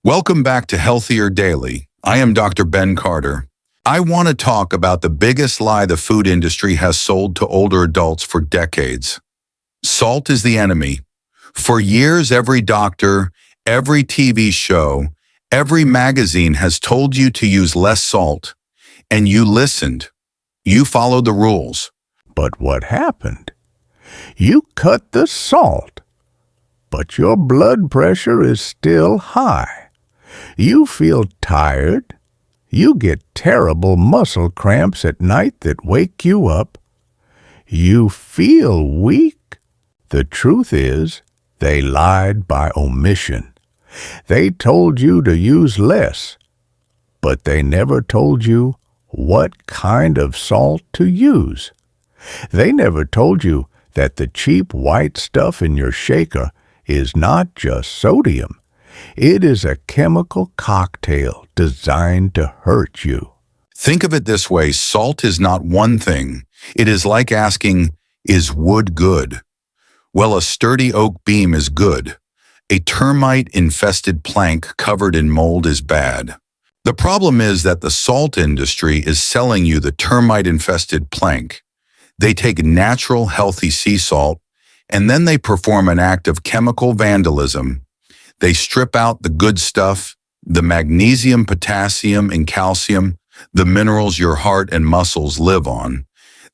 Welcome back to Healthier Daily. I am Dr. Ben Carter. I want to talk about the biggest lie the food industry has sold to older adults for decades. Salt is the enemy. For years, every doctor, every TV show, every magazine has told you to use less salt, and you listened. You followed the rules. But what happened? You cut the salt, but your blood pressure is still high. You feel tired. You get terrible muscle cramps at night that wake you up. You feel weak. The truth is, they lied by omission. They told you to use less, but they never told you what kind of salt to use. They never told you that the cheap white stuff in your shaker is not just sodium. It is a chemical cocktail designed to hurt you. Think of it this way, salt is not one thing. It is like asking, is wood good? Well, a sturdy oak beam is good. A termite-infested plank covered in mold is bad. The problem is that the salt industry is selling you the termite-infested plank. They take natural, healthy sea salt, and then they perform an act of chemical vandalism. They strip out the good stuff, the magnesium, potassium, and calcium, the minerals your heart and muscles live on.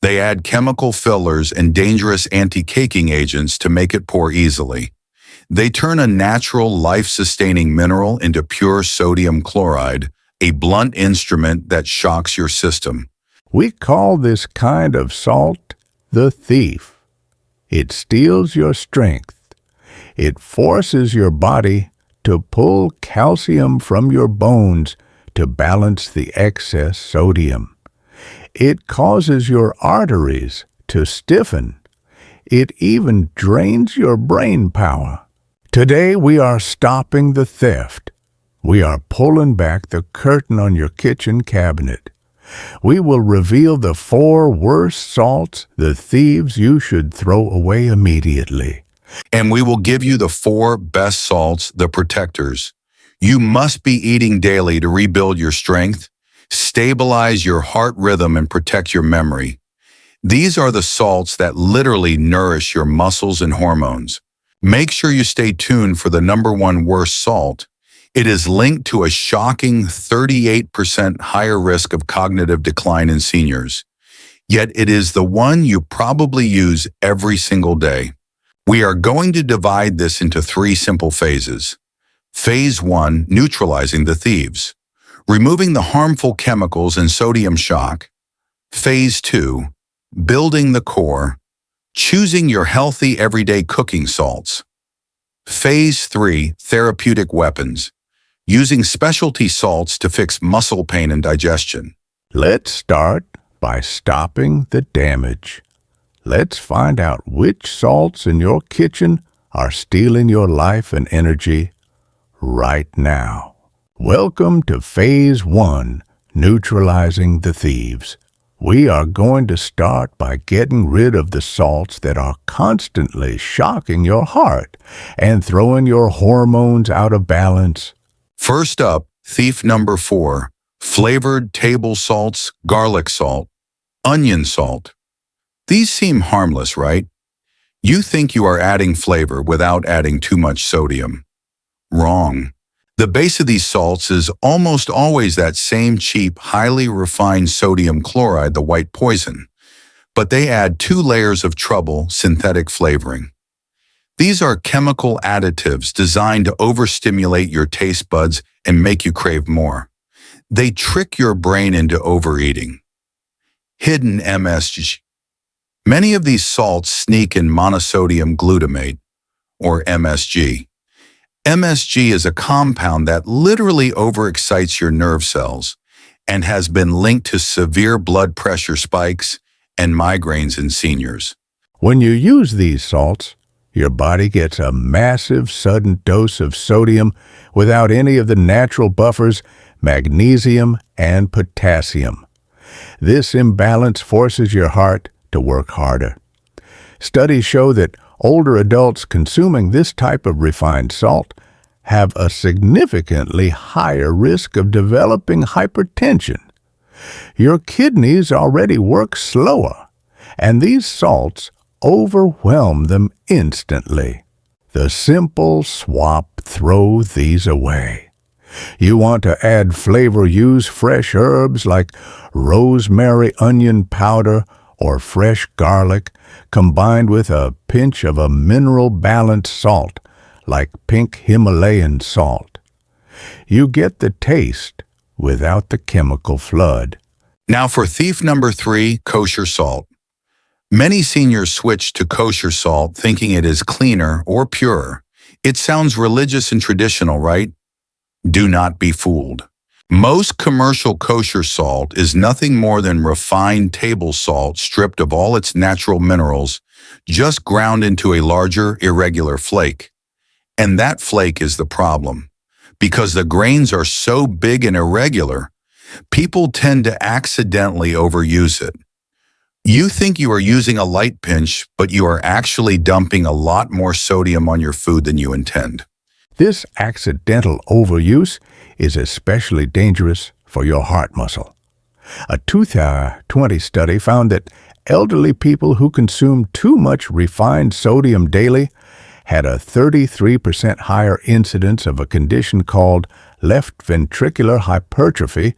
They add chemical fillers and dangerous anti-caking agents to make it pour easily. They turn a natural, life-sustaining mineral into pure sodium chloride, a blunt instrument that shocks your system. We call this kind of salt the thief. It steals your strength. It forces your body to pull calcium from your bones to balance the excess sodium. It causes your arteries to stiffen. It even drains your brain power. Today we are stopping the theft. We are pulling back the curtain on your kitchen cabinet. We will reveal the 4 worst salts, the thieves you should throw away immediately. And we will give you the 4 best salts, the protectors. You must be eating daily to rebuild your strength, stabilize your heart rhythm, and protect your memory. These are the salts that literally nourish your muscles and hormones. Make sure you stay tuned for the #1 worst salt. It is linked to a shocking 38% higher risk of cognitive decline in seniors. Yet it is the one you probably use every single day. We are going to divide this into 3 simple phases. Phase 1, neutralizing the thieves, removing the harmful chemicals and sodium shock. Phase 2, building the core, choosing your healthy everyday cooking salts. Phase 3, therapeutic weapons, using specialty salts to fix muscle pain and digestion. Let's start by stopping the damage. Let's find out which salts in your kitchen are stealing your life and energy right now. Welcome to Phase 1, neutralizing the thieves. We are going to start by getting rid of the salts that are constantly shocking your heart and throwing your hormones out of balance. First up, thief number 4, flavored table salts, garlic salt, onion salt. These seem harmless, right? You think you are adding flavor without adding too much sodium. Wrong. The base of these salts is almost always that same cheap, highly refined sodium chloride, the white poison. But they add 2 layers of trouble, synthetic flavoring. These are chemical additives designed to overstimulate your taste buds and make you crave more. They trick your brain into overeating. Hidden MSG. Many of these salts sneak in monosodium glutamate, or MSG. MSG is a compound that literally overexcites your nerve cells and has been linked to severe blood pressure spikes and migraines in seniors. When you use these salts, your body gets a massive sudden dose of sodium without any of the natural buffers, magnesium and potassium. This imbalance forces your heart to work harder. Studies show that older adults consuming this type of refined salt have a significantly higher risk of developing hypertension. Your kidneys already work slower, and these salts overwhelm them instantly. The simple swap throws these away. You want to add flavor, use fresh herbs like rosemary onion powder or fresh garlic combined with a pinch of a mineral balanced salt like pink Himalayan salt. You get the taste without the chemical flood. Now for thief number 3, kosher salt. Many seniors switch to kosher salt thinking it is cleaner or purer. It sounds religious and traditional, right? Do not be fooled. Most commercial kosher salt is nothing more than refined table salt stripped of all its natural minerals, just ground into a larger, irregular flake. And that flake is the problem. Because the grains are so big and irregular, people tend to accidentally overuse it. You think you are using a light pinch, but you are actually dumping a lot more sodium on your food than you intend. This accidental overuse is especially dangerous for your heart muscle. A 2020 study found that elderly people who consume too much refined sodium daily had a 33% higher incidence of a condition called left ventricular hypertrophy,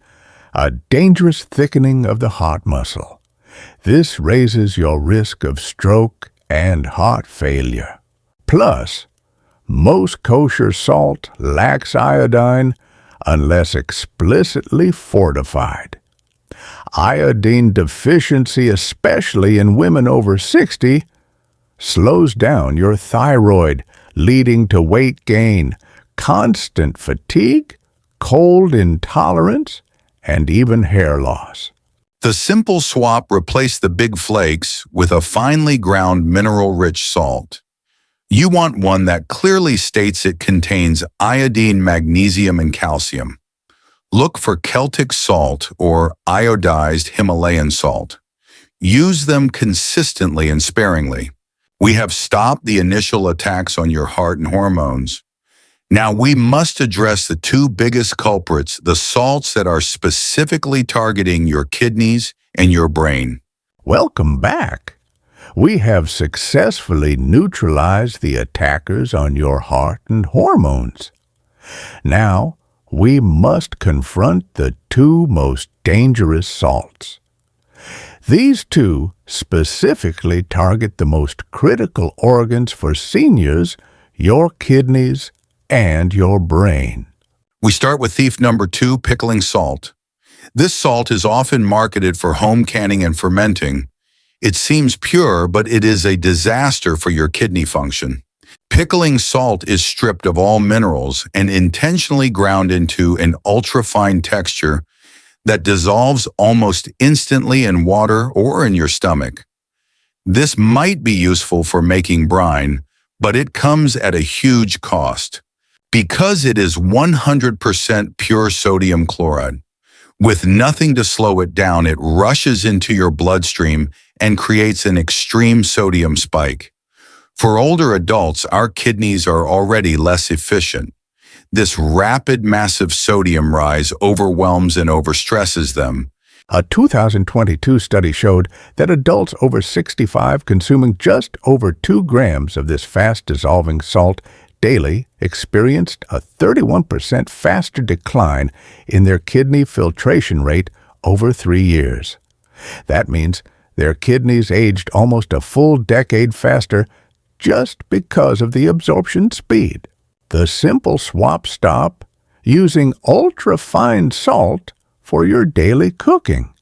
a dangerous thickening of the heart muscle. This raises your risk of stroke and heart failure. Plus, most kosher salt lacks iodine unless explicitly fortified. Iodine deficiency, especially in women over 60, slows down your thyroid, leading to weight gain, constant fatigue, cold intolerance, and even hair loss. The simple swap replaced the big flakes with a finely ground mineral-rich salt. You want one that clearly states it contains iodine, magnesium, and calcium. Look for Celtic salt or iodized Himalayan salt. Use them consistently and sparingly. We have stopped the initial attacks on your heart and hormones. Now we must address the 2 biggest culprits, the salts that are specifically targeting your kidneys and your brain. Welcome back. We have successfully neutralized the attackers on your heart and hormones. Now, we must confront the 2 most dangerous salts. These 2 specifically target the most critical organs for seniors, your kidneys and your brain. We start with thief number 2, pickling salt. This salt is often marketed for home canning and fermenting. It seems pure, but it is a disaster for your kidney function. Pickling salt is stripped of all minerals and intentionally ground into an ultra-fine texture that dissolves almost instantly in water or in your stomach. This might be useful for making brine, but it comes at a huge cost. Because it is 100% pure sodium chloride. With nothing to slow it down, it rushes into your bloodstream and creates an extreme sodium spike. For older adults, our kidneys are already less efficient. This rapid, massive sodium rise overwhelms and overstresses them. A 2022 study showed that adults over 65 consuming just over 2 grams of this fast-dissolving salt daily experienced a 31% faster decline in their kidney filtration rate over 3 years. That means their kidneys aged almost a full decade faster just because of the absorption speed. The simple swap stop using ultra-fine salt for your daily cooking.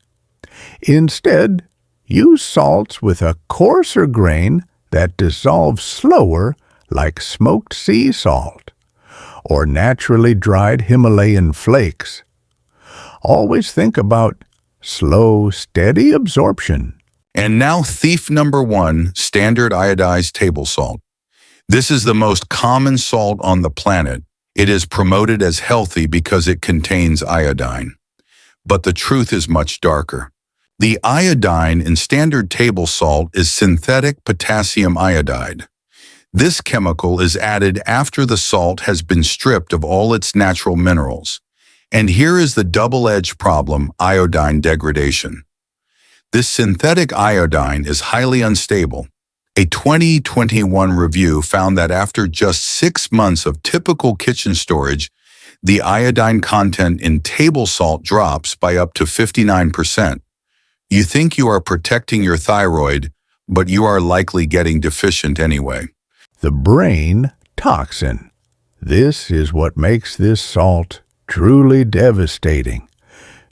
Instead, use salts with a coarser grain that dissolves slower like smoked sea salt or naturally dried Himalayan flakes. Always think about slow, steady absorption. And now thief number 1, standard iodized table salt. This is the most common salt on the planet. It is promoted as healthy because it contains iodine. But the truth is much darker. The iodine in standard table salt is synthetic potassium iodide. This chemical is added after the salt has been stripped of all its natural minerals. And here is the double-edged problem: iodine degradation. This synthetic iodine is highly unstable. A 2021 review found that after just 6 months of typical kitchen storage, the iodine content in table salt drops by up to 59%. You think you are protecting your thyroid, but you are likely getting deficient anyway. The brain toxin. This is what makes this salt truly devastating.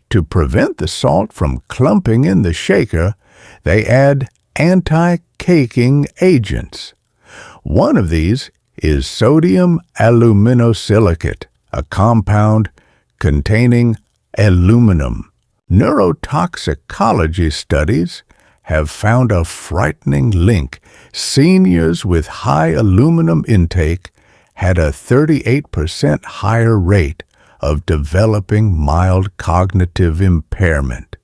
To prevent the salt from clumping in the shaker, they add anti-caking agents. One of these is sodium aluminosilicate, a compound containing aluminum. Neurotoxicology studies have found a frightening link. Seniors with high aluminum intake had a 38% higher rate of developing mild cognitive impairment.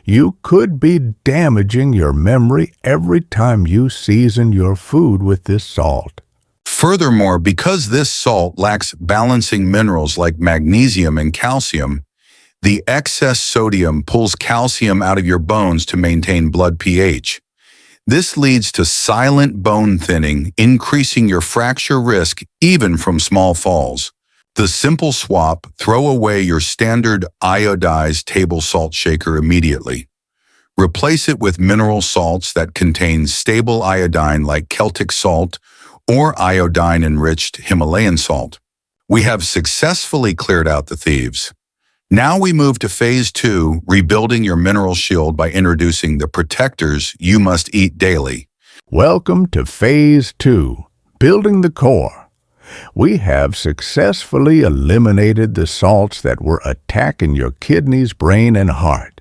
You could be damaging your memory every time you season your food with this salt. Furthermore, because this salt lacks balancing minerals like magnesium and calcium, the excess sodium pulls calcium out of your bones to maintain blood pH. This leads to silent bone thinning, increasing your fracture risk even from small falls. The simple swap: throw away your standard iodized table salt shaker immediately. Replace it with mineral salts that contain stable iodine like Celtic salt or iodine-enriched Himalayan salt. We have successfully cleared out the thieves. Now we move to Phase 2, rebuilding your mineral shield by introducing the protectors you must eat daily. Welcome to Phase 2, building the core. We have successfully eliminated the salts that were attacking your kidneys, brain, and heart.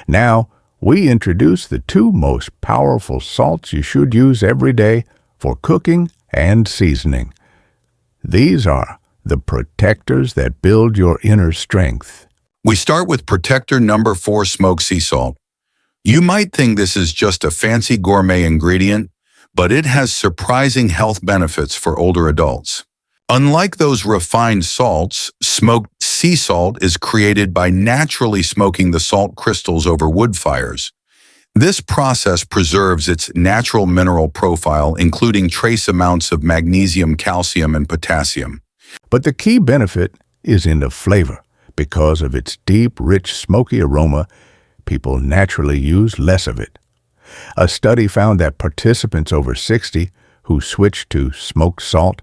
Now, we introduce the two most powerful salts you should use every day for cooking and seasoning. These are the protectors that build your inner strength. We start with protector number 4, smoked sea salt. You might think this is just a fancy gourmet ingredient, but it has surprising health benefits for older adults. Unlike those refined salts, smoked sea salt is created by naturally smoking the salt crystals over wood fires. This process preserves its natural mineral profile, including trace amounts of magnesium, calcium, and potassium. But the key benefit is in the flavor. Because of its deep, rich, smoky aroma, people naturally use less of it. A study found that participants over 60 who switched to smoked salt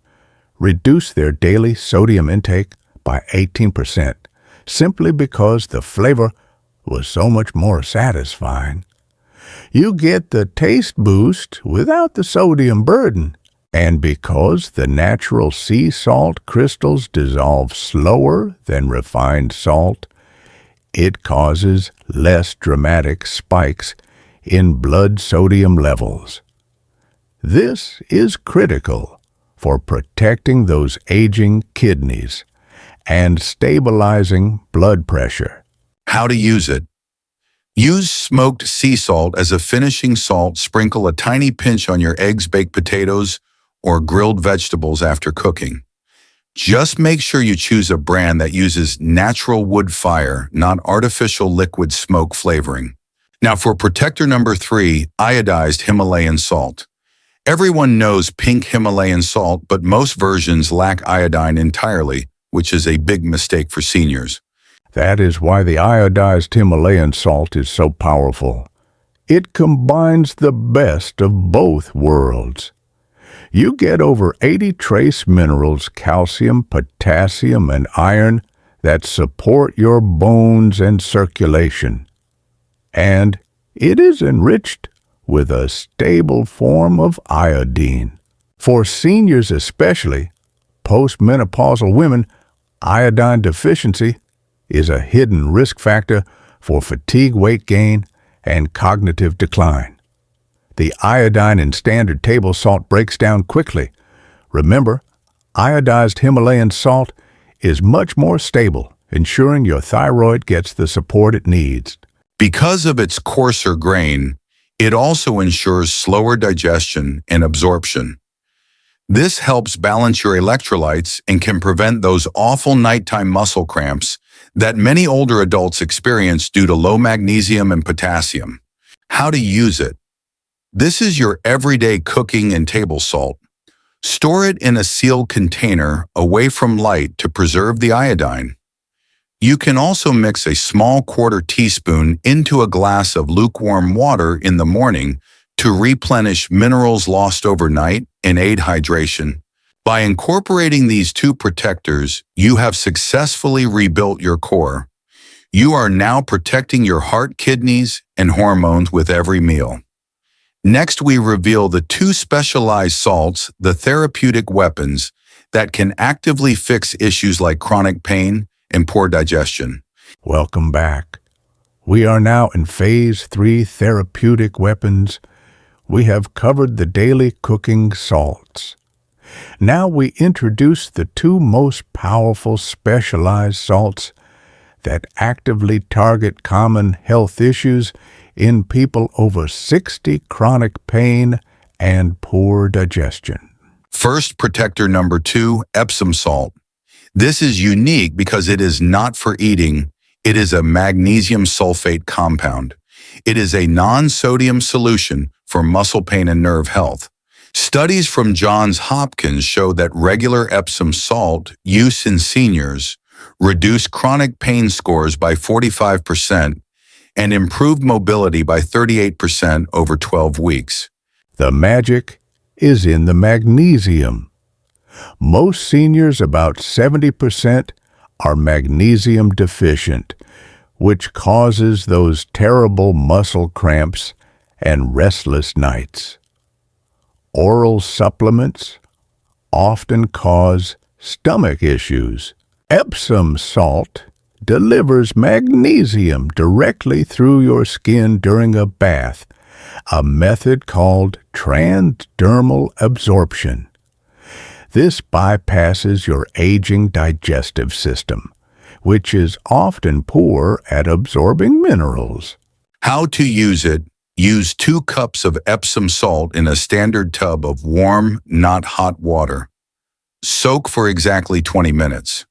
reduced their daily sodium intake by 18%, simply because the flavor was so much more satisfying. You get the taste boost without the sodium burden. And because the natural sea salt crystals dissolve slower than refined salt, it causes less dramatic spikes in blood sodium levels. This is critical for protecting those aging kidneys and stabilizing blood pressure. How to use it? Use smoked sea salt as a finishing salt. Sprinkle a tiny pinch on your eggs, baked potatoes, or grilled vegetables after cooking. Just make sure you choose a brand that uses natural wood fire, not artificial liquid smoke flavoring. Now for protector number 3, iodized Himalayan salt. Everyone knows pink Himalayan salt, but most versions lack iodine entirely, which is a big mistake for seniors. That is why the iodized Himalayan salt is so powerful. It combines the best of both worlds. You get over 80 trace minerals, calcium, potassium, and iron that support your bones and circulation. And it is enriched with a stable form of iodine. For seniors especially, postmenopausal women, iodine deficiency is a hidden risk factor for fatigue, weight gain, and cognitive decline. The iodine in standard table salt breaks down quickly. Remember, iodized Himalayan salt is much more stable, ensuring your thyroid gets the support it needs. Because of its coarser grain, It also ensures slower digestion and absorption. This helps balance your electrolytes and can prevent those awful nighttime muscle cramps that many older adults experience due to low magnesium and potassium. How to use it. This is your everyday cooking and table salt. Store it in a sealed container away from light to preserve the iodine. You can also mix a small quarter teaspoon into a glass of lukewarm water in the morning to replenish minerals lost overnight and aid hydration. By incorporating these two protectors, you have successfully rebuilt your core. You are now protecting your heart, kidneys, and hormones with every meal. Next, we reveal the two specialized salts, the therapeutic weapons, that can actively fix issues like chronic pain and poor digestion. Welcome back. We are now in Phase 3 Therapeutic Weapons. We have covered the daily cooking salts. Now we introduce the two most powerful specialized salts that actively target common health issues in people over 60, chronic pain and poor digestion. First, protector number 2, Epsom salt. This is unique because it is not for eating. It is a magnesium sulfate compound. It is a non-sodium solution for muscle pain and nerve health. Studies from Johns Hopkins show that regular Epsom salt use in seniors reduced chronic pain scores by 45% and improved mobility by 38% over 12 weeks. The magic is in the magnesium. Most seniors, about 70%, are magnesium deficient, which causes those terrible muscle cramps and restless nights. Oral supplements often cause stomach issues. Epsom salt delivers magnesium directly through your skin during a bath, a method called transdermal absorption. This bypasses your aging digestive system, which is often poor at absorbing minerals. How to use it. Use 2 cups of Epsom salt in a standard tub of warm, not hot water. Soak for exactly 20 minutes.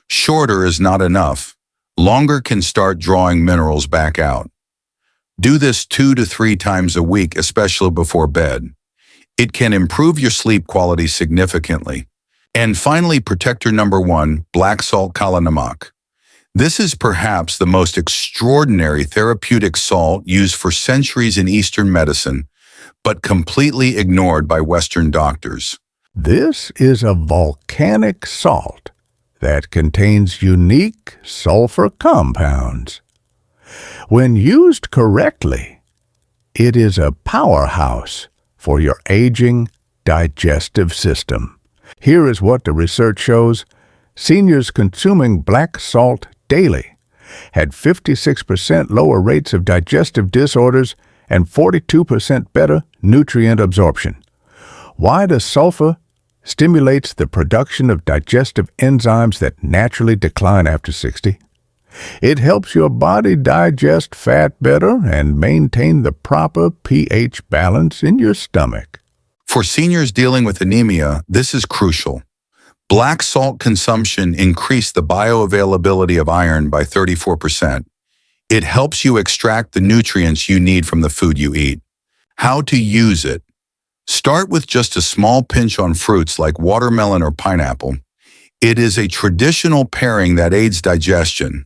Shorter is not enough. Longer can start drawing minerals back out. Do this 2 to 3 times a week, especially before bed. It can improve your sleep quality significantly. And finally, protector number 1, black salt kala namak. This is perhaps the most extraordinary therapeutic salt used for centuries in Eastern medicine, but completely ignored by Western doctors. This is a volcanic salt that contains unique sulfur compounds. When used correctly, it is a powerhouse for your aging digestive system. Here is what the research shows. Seniors consuming black salt daily had 56% lower rates of digestive disorders and 42% better nutrient absorption. Why does sulfur stimulates the production of digestive enzymes that naturally decline after 60? It helps your body digest fat better and maintain the proper pH balance in your stomach. For seniors dealing with anemia, this is crucial. Black salt consumption increased the bioavailability of iron by 34%. It helps you extract the nutrients you need from the food you eat. How to use it. Start with just a small pinch on fruits like watermelon or pineapple. It is a traditional pairing that aids digestion.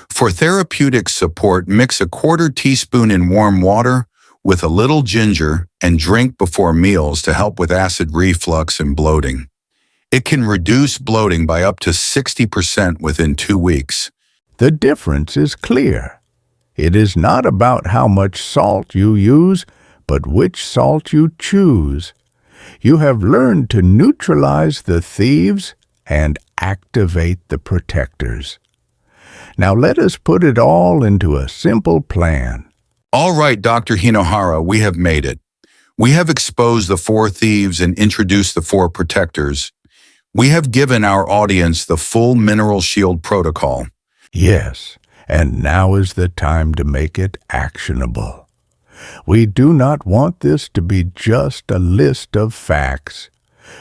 For therapeutic support, mix a quarter teaspoon in warm water with a little ginger and drink before meals to help with acid reflux and bloating. It can reduce bloating by up to 60% within 2 weeks. The difference is clear. It is not about how much salt you use, but which salt you choose. You have learned to neutralize the thieves and activate the protectors. Now let us put it all into a simple plan. All right, Dr. Hinohara, we have made it. We have exposed the 4 thieves and introduced the 4 protectors. We have given our audience the full mineral shield protocol. Yes, and now is the time to make it actionable. We do not want this to be just a list of facts.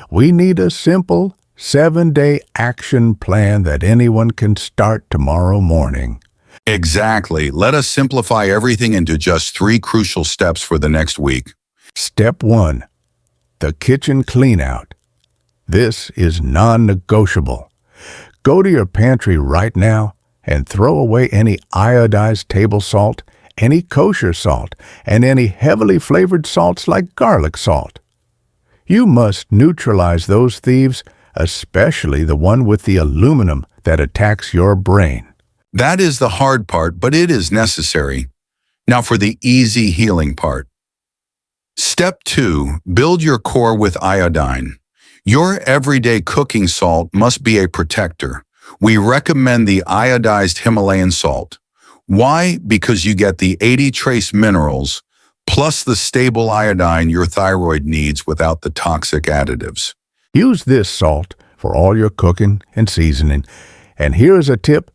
We need a simple 7-day action plan that anyone can start tomorrow morning. Exactly. Let us simplify everything into just 3 crucial steps for the next week. Step 1. The kitchen clean-out. This is non-negotiable. Go to your pantry right now and throw away any iodized table salt, any kosher salt, and any heavily flavored salts like garlic salt. You must neutralize those thieves, especially the one with the aluminum that attacks your brain. That is the hard part, but it is necessary. Now for the easy healing part. Step 2. Build your core with iodine. Your everyday cooking salt must be a protector. We recommend the iodized Himalayan salt. Why? Because you get the 80 trace minerals, plus the stable iodine your thyroid needs without the toxic additives. Use this salt for all your cooking and seasoning. And here's a tip.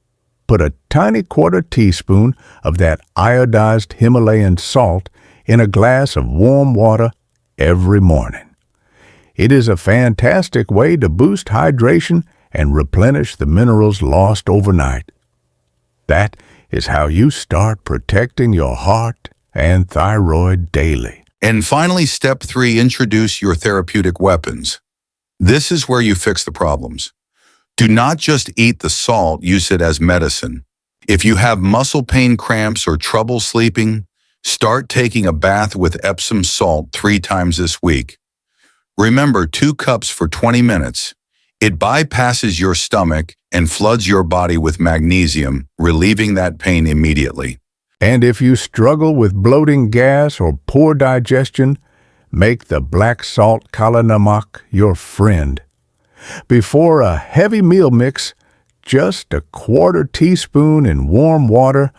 Put a tiny quarter teaspoon of that iodized Himalayan salt in a glass of warm water every morning. It is a fantastic way to boost hydration and replenish the minerals lost overnight. That is how you start protecting your heart and thyroid daily. And finally, step 3, introduce your therapeutic weapons. This is where you fix the problems. Do not just eat the salt, use it as medicine. If you have muscle pain, cramps, or trouble sleeping, start taking a bath with Epsom salt 3 times this week. Remember, 2 cups for 20 minutes. It bypasses your stomach and floods your body with magnesium, relieving that pain immediately. And if you struggle with bloating, gas, or poor digestion, make the black salt Kala Namak your friend. Before a heavy meal mix, just a quarter teaspoon in warm water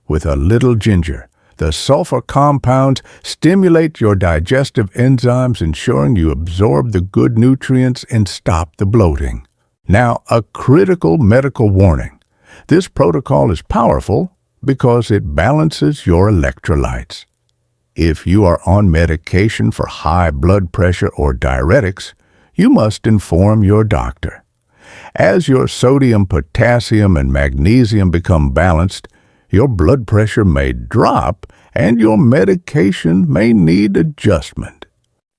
with a little ginger. The sulfur compounds stimulate your digestive enzymes, ensuring you absorb the good nutrients and stop the bloating. Now, a critical medical warning. This protocol is powerful because it balances your electrolytes. If you are on medication for high blood pressure or diuretics, you must inform your doctor. As your sodium, potassium, and magnesium become balanced, your blood pressure may drop and your medication may need adjustment.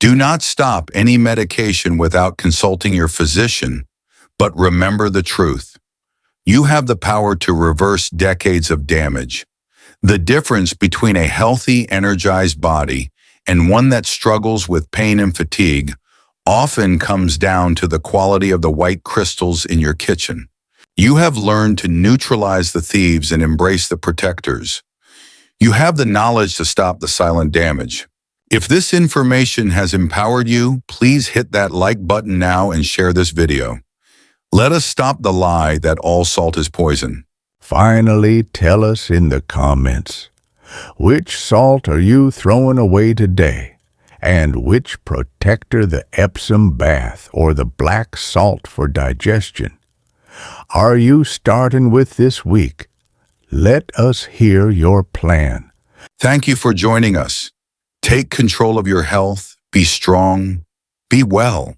Do not stop any medication without consulting your physician, but remember the truth. You have the power to reverse decades of damage. The difference between a healthy, energized body and one that struggles with pain and fatigue often comes down to the quality of the white crystals in your kitchen. You have learned to neutralize the thieves and embrace the protectors. You have the knowledge to stop the silent damage. If this information has empowered you, please hit that like button now and share this video. Let us stop the lie that all salt is poison. Finally, tell us in the comments, which salt are you throwing away today? And which protector, the Epsom bath or the black salt for digestion, are you starting with this week? Let us hear your plan. Thank you for joining us. Take control of your health, be strong, be well.